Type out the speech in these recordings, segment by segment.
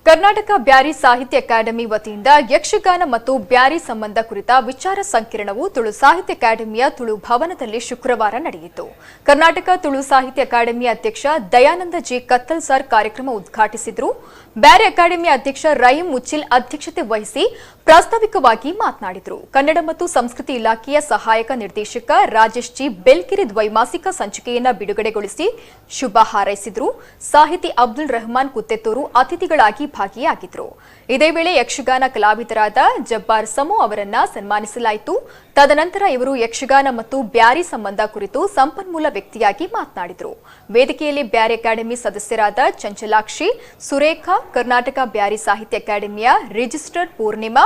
ಕರ್ನಾಟಕ ಬ್ಯಾರಿ ಸಾಹಿತ್ಯ ಅಕಾಡೆಮಿ ವತಿಯಿಂದ ಯಕ್ಷಗಾನ ಮತ್ತು ಬ್ಯಾರಿ ಸಂಬಂಧ ಕುರಿತ ವಿಚಾರ ಸಂಕಿರಣವು ತುಳು ಸಾಹಿತ್ಯ ಅಕಾಡೆಮಿಯ ತುಳು ಭವನದಲ್ಲಿ ಶುಕ್ರವಾರ ನಡೆಯಿತು. ಕರ್ನಾಟಕ ತುಳು ಸಾಹಿತ್ಯ ಅಕಾಡೆಮಿಯ ಅಧ್ಯಕ್ಷ ದಯಾನಂದ ಜಿ ಕತ್ತಲ್ ಸರ್ ಕಾರ್ಯಕ್ರಮ ಉದ್ಘಾಟಿಸಿದರು. ಬ್ಯಾರಿ ಅಕಾಡೆಮಿಯ ಅಧ್ಯಕ್ಷ ರಹೀಂ ಮುಚ್ಚಿಲ್ ಅಧ್ಯಕ್ಷತೆ ವಹಿಸಿ ಪ್ರಾಸ್ತಾವಿಕವಾಗಿ ಮಾತನಾಡಿದರು. ಕನ್ನಡ ಮತ್ತು ಸಂಸ್ಕೃತಿ ಇಲಾಖೆಯ ಸಹಾಯಕ ನಿರ್ದೇಶಕ ರಾಜೇಶ್ ಜಿ ಬೆಲ್ಕಿರಿ ದ್ವೈಮಾಸಿಕ ಸಂಚಿಕೆಯನ್ನು ಬಿಡುಗಡೆಗೊಳಿಸಿ ಶುಭ ಹಾರೈಸಿದರು. ಸಾಹಿತಿ ಅಬ್ದುಲ್ ರೆಹಮಾನ್ ಕುತ್ತೆತ್ತೂರು ಅತಿಥಿಗಳಾಗಿ ಭಾಗಿಯಾಗಿದ್ದರು. ಇದೇ ವೇಳೆ ಯಕ್ಷಗಾನ ಕಲಾವಿದರಾದ ಜಬ್ಬಾರ್ ಸಮೋ ಅವರನ್ನ ಸನ್ಮಾನಿಸಲಾಯಿತು. ತದನಂತರ ಇವರು ಯಕ್ಷಗಾನ ಮತ್ತು ಬ್ಯಾರಿ ಸಂಬಂಧ ಕುರಿತು ಸಂಪನ್ಮೂಲ ವ್ಯಕ್ತಿಯಾಗಿ ಮಾತನಾಡಿದರು. ವೇದಿಕೆಯಲ್ಲಿ ಬ್ಯಾರಿ ಅಕಾಡೆಮಿ ಸದಸ್ಯರಾದ ಚಂಚಲಾಕ್ಷಿ, ಸುರೇಖಾ, ಕರ್ನಾಟಕ ಬ್ಯಾರಿ ಸಾಹಿತ್ಯ ಅಕಾಡೆಮಿಯ ರಿಜಿಸ್ಟರ್ ಪೂರ್ಣಿಮಾ,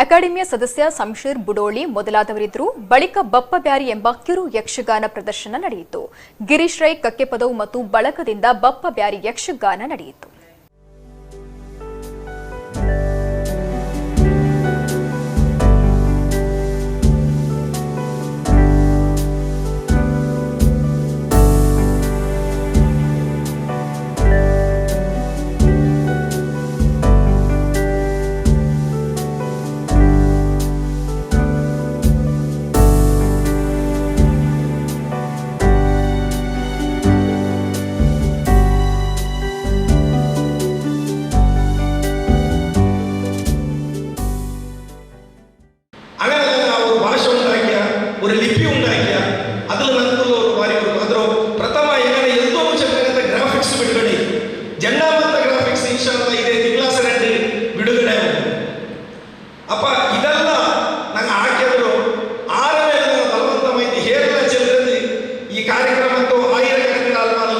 ಅಕಾಡೆಮಿಯ ಸದಸ್ಯ ಸಂಶೀರ್ ಬುಡೋಳಿ ಮೊದಲಾದವರಿದ್ದರು. ಬಳಿಕ ಬಪ್ಪ ಬ್ಯಾರಿ ಎಂಬ ಕಿರು ಯಕ್ಷಗಾನ ಪ್ರದರ್ಶನ ನಡೆಯಿತು. ಗಿರೀಶ್ ರೈ ಕಕ್ಕೆಪದವು ಮತ್ತು ಬಳಗದಿಂದ ಬಪ್ಪ ಬ್ಯಾರಿ ಯಕ್ಷಗಾನ ನಡೆಯಿತು. ഒരു ലിപി ഉണ്ടാക്കിയ അതിൽ നമുക്കുള്ള ഒരു വാരി ಅದರ ಪ್ರಥಮ ಏನಾರ ಎಲ್ದೋ ಮುಂಚೆಂತ ಗ್ರಾಫಿಕ್ಸ್ ಬಿಡುಗಡೆ ಜಂಡಾಮತ್ತ ಗ್ರಾಫಿಕ್ಸ್ ಇನ್ಶಾಲ್ಲ ಇದೆ ತಿಂಗಳಾಸ 2 ಬಿಡುಗಡೆ ಅಪ್ಪ ಇದೆಲ್ಲ ನಂಗೆ ಹಾಕಿದ್ರು ಆರನೇ ಬಲವಂತ ಮಾಹಿತಿ ಹೇರಲ ಚೆಲ್ಲದು ಈ ಕಾರ್ಯಕ್ರಮಕ್ಕೆ ಆಯಿರಕಣಕಿನ ಅಲ್ಮಾನ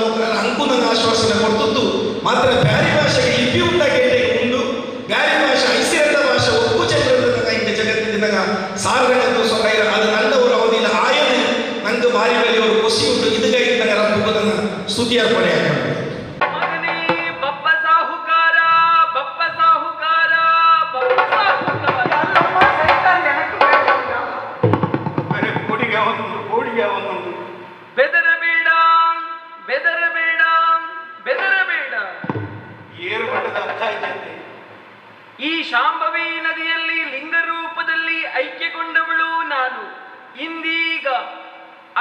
ಅಂಕು ನಂಗೆ ಆಶ್ವಾಸನೆ ಕೊಡ್ತದ್ದು. ಮಾತ್ರ ಬ್ಯಾರಿ ಭಾಷೆಗೆ ಲಿಪಿ ಉಂಟಾಗೇಟೆ ಉಂಡು ಬ್ಯಾರಿ ಭಾಷೆ ಐಸಿರದ ಭಾಷೆ ಒಪ್ಪು ಚೆಲ್ಲದ ಇಂಗೆ ಜಗತ್ತಿನ ಸಾರ್ವಜನಿಕ ಸೊಗೈರ ಅದು ನಂದವರು ಅವಧಿನ ಆಯನ ನಂಗೆ ಭಾರಿ ಮೇಲೆ ಅವರು ಕೊಸಿ ಉಂಟು ಇದಗೈ ನಂಗೆ ರಬ್ಬುವುದನ್ನು ಸ್ತುತಿ ಅರ್ಪಣೆ ಬೆದರಬೇಡ ಬೆದರಬೇಡ ಬೆದರಬೇಡ ಏರು ಮಟ್ಟದ ಅರ್ಥ ಆಯ್ತಂತೆ. ಈ ಶಾಂಭವಿ ನದಿಯಲ್ಲಿ ಲಿಂಗ ರೂಪದಲ್ಲಿ ಐಕ್ಯಗೊಂಡವಳು ನಾನು. ಇಂದೀಗ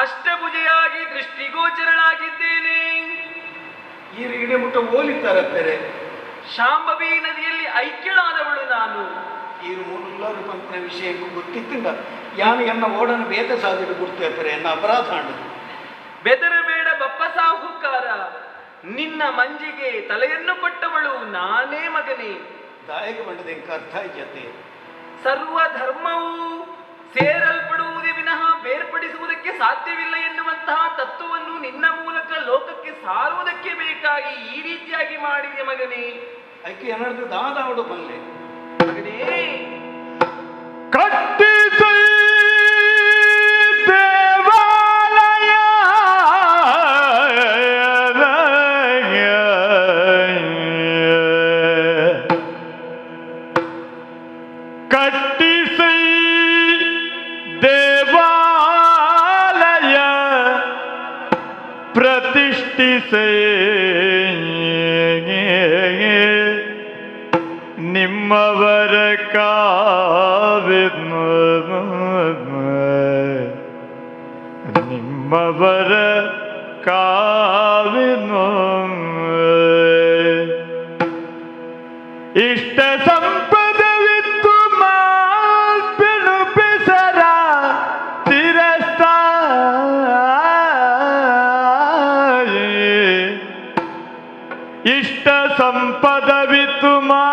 ಅಷ್ಟಭುಜೆಯಾಗಿ ದೃಷ್ಟಿಗೋಚರಳಾಗಿದ್ದೇನೆ. ಈ ಇಡೆ ಮುಟ್ಟ ಹೋಲಿತಾರತ್ತರೆ ಶಾಂಭವಿ ನದಿಯಲ್ಲಿ ಐಕ್ಯಳಾದವಳು ನಾನು. ಈರು ಮೂರು ಪಂಪಿನ ವಿಷಯಕ್ಕೂ ಗೊತ್ತಿತ್ತಂಗ ಯಾನು ಎನ್ನ ಓಡನ ಬೇತ ಸಾಧಿಟ್ಟು ಗುರ್ತಿರ್ತಾರೆ ಎನ್ನ ಅಪರಾಧ ಆಂಡದು. ಬೆದರಬೇಡ ಬಪ್ಪ ಸಾಹುಕಾರ, ನಿನ್ನ ಮಂಜಿಗೆ ತಲೆಯನ್ನು ಕೊಟ್ಟವಳು ನಾನೇ ಮಗನೇ. ದಾಯಕ ಬಂಡದ ಎಂಕ ಅರ್ಥ ಆಯ್ತತೆ. ಸರ್ವ ಧರ್ಮವು ಸೇರಲ್ಪಡುವುದೇ ವಿನಃ ಬೇರ್ಪಡಿಸುವುದಕ್ಕೆ ಸಾಧ್ಯವಿಲ್ಲ ಎನ್ನುವಂತಹ ತತ್ವವನ್ನು ನಿನ್ನ ಮೂಲಕ ಲೋಕಕ್ಕೆ ಸಾರುವುದಕ್ಕೆ ಬೇಕಾಗಿ ಈ ರೀತಿಯಾಗಿ ಮಾಡಿದೆ ಮಗನೇ. ಅದಕ್ಕೆ ಏನಾದ್ರು ದಾದಾವಡು ಬಲ್ಲೆ ಮಗನೇ. ಪ್ರತಿಷ್ಠಿಸೆ ನಿಮ್ಮವರ ಕಾವಿದ್ನು ನಿಮ್ಮವರ ಕಾವಿದ್ನು ಇಷ್ಟ ಸಂಪದವಿತ್ತು ಮಾಲ್ಪಿಣು ಬೆಸರ ಇಷ್ಟ ಸಂಪದವಿತ್ತು ಮಾ